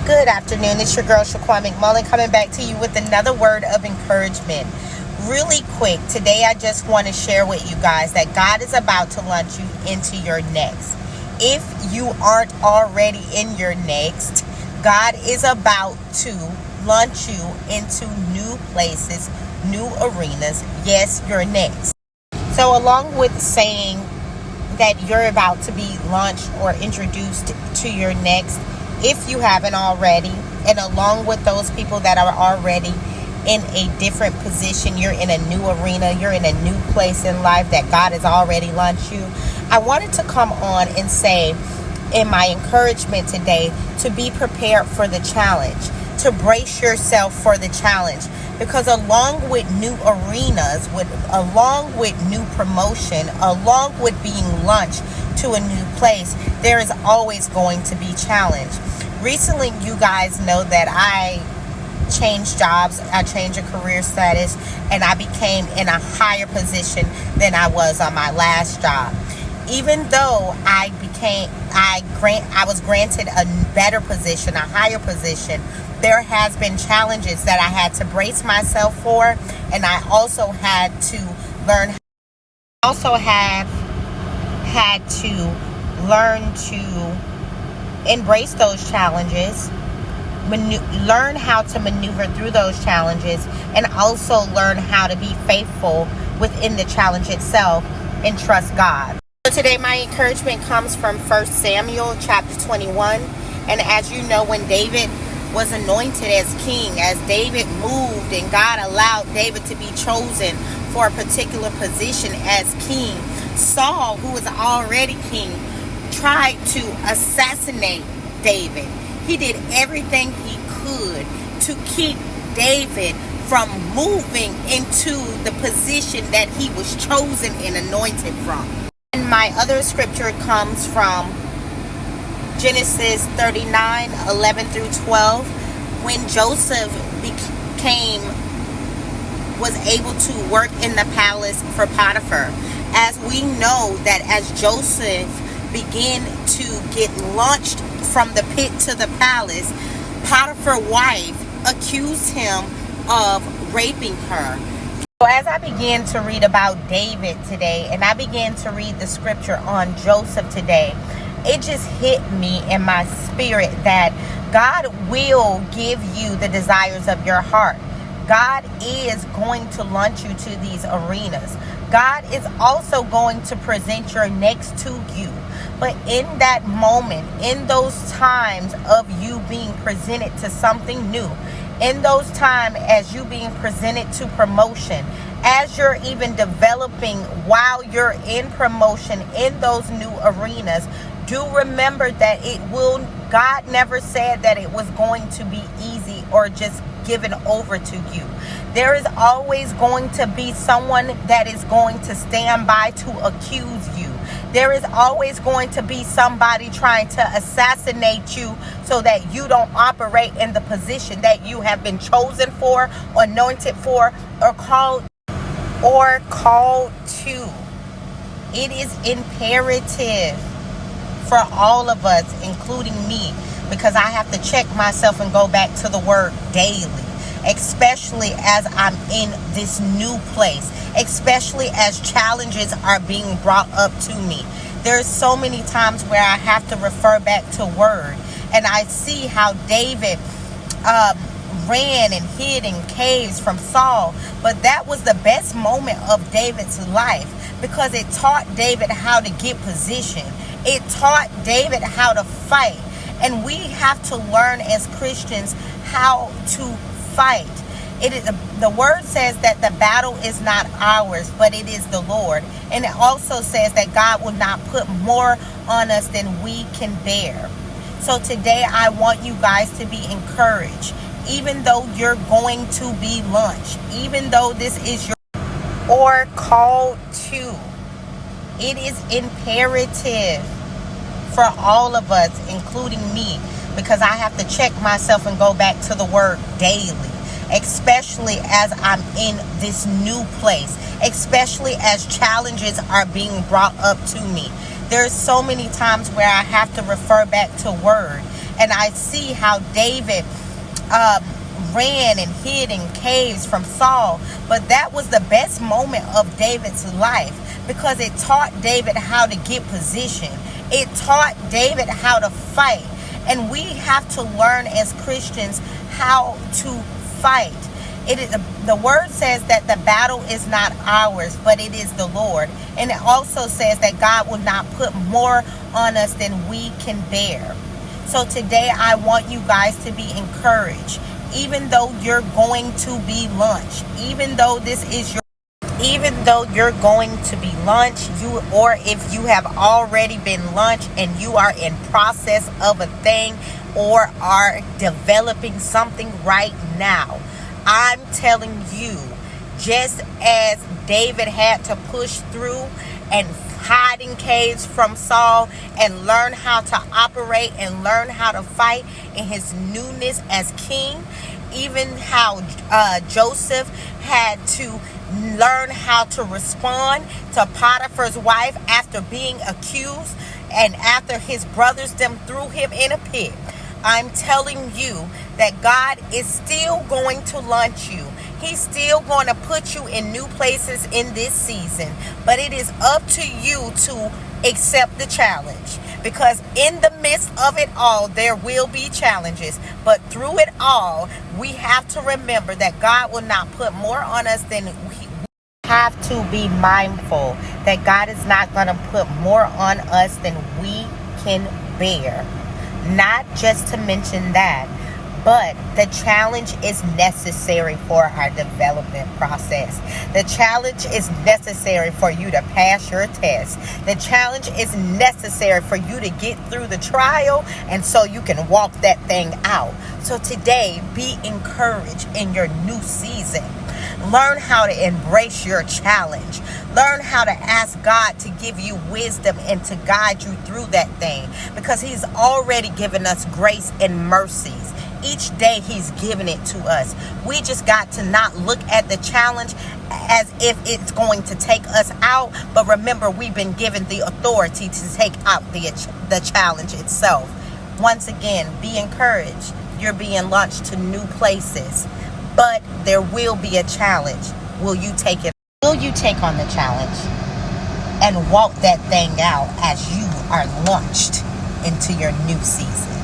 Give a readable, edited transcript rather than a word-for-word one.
Good afternoon. It's your girl Shaquan McMullen coming back to you with another word of encouragement. Really quick, today I just want to share with you guys that God is about to launch you into your next. If you aren't already in your next, God is about to launch you into new places, new arenas. Yes, your next. So along with saying that you're about to be launched or introduced to your next, if you haven't already, and along with those people that are already in a different position, you're in a new arena, you're in a new place in life that God has already launched you, I wanted to come on and say in my encouragement today to be prepared for the challenge, to brace yourself for the challenge, because along with new arenas, along with new promotion, along with being launched to a new place, there is always going to be challenge. Recently, you guys know that I changed jobs, I changed a career status, and I became in a higher position than I was on my last job. Even though I was granted a better position, a higher position, there has been challenges that I had to brace myself for, and I also had to learn. Also have had to learn to embrace those challenges, learn how to maneuver through those challenges, and also learn how to be faithful within the challenge itself and trust God. So today my encouragement comes from 1 Samuel chapter 21. And as you know, when David was anointed as king, as David moved and God allowed David to be chosen for a particular position as king, Saul, who was already king, tried to assassinate David. He did everything he could to keep David from moving into the position that he was chosen and anointed from. And my other scripture comes from Genesis 39:11 through 12, when Joseph was able to work in the palace for Potiphar. As we know that as Joseph began to get launched from the pit to the palace, Potiphar's wife accused him of raping her. So as I began to read about David today, and I began to read the scripture on Joseph today, it just hit me in my spirit that God will give you the desires of your heart. God is going to launch you to these arenas. God is also going to present your next to you. But in that moment, in those times of you being presented to something new, in those times as you being presented to promotion, as you're even developing while you're in promotion in those new arenas, do remember that God never said that it was going to be easy or just given over to you. There is always going to be someone that is going to stand by to accuse you. There is always going to be somebody trying to assassinate you so that you don't operate in the position that you have been chosen for, anointed for, or called to. It is imperative for all of us, including me, because I have to check myself and go back to the word daily, especially as I'm in this new place, especially as challenges are being brought up to me. There's so many times where I have to refer back to word, and I see how David ran and hid in caves from Saul, but that was the best moment of David's life because it taught David how to get position. It taught David how to fight. And we have to learn as Christians how to fight. The word says that the battle is not ours, but it is the Lord. And it also says that God will not put more on us than we can bear. So today I want you guys to be encouraged. Even though you're going to be launched, even though this is your or called to, it is imperative for all of us, including me, because I have to check myself and go back to the word daily, especially as I'm in this new place, especially as challenges are being brought up to me. There's so many times where I have to refer back to word. And I see how David um, ran and hid in caves from Saul. But that was the best moment of David's life, because it taught David how to get position. It taught David how to fight. And we have to learn as Christians how to fight. It is, the word says that the battle is not ours, but it is the Lord. And it also says that God will not put more on us than we can bear. So today I want you guys to be encouraged. Even though you're going to be launched, even though you're going to be launched, or if you have already been launched and you are in process of a thing or are developing something right now, I'm telling you, just as David had to push through and hide in caves from Saul and learn how to operate and learn how to fight in his newness as king, even how Joseph had to learn how to respond to Potiphar's wife after being accused and after his brothers them threw him in a pit. I'm telling you that God is still going to launch you. He's still going to put you in new places in this season. But it is up to you to accept the challenge. Because in the midst of it all, there will be challenges. But through it all, we have to remember that God will not put more on us than we have to be mindful that God is not going to put more on us than we can bear. Not just to mention that, but the challenge is necessary for our development process. The challenge is necessary for you to pass your test. The challenge is necessary for you to get through the trial, and so you can walk that thing out. So today, be encouraged in your new season. Learn how to embrace your challenge. Learn how to ask God to give you wisdom and to guide you through that thing, because He's already given us grace and mercies. Each day He's given it to us. We just got to not look at the challenge as if it's going to take us out, but remember, we've been given the authority to take out the challenge itself. Once again, be encouraged. You're being launched to new places, but there will be a challenge. Will you take it? Will you take on the challenge and walk that thing out as you are launched into your new season?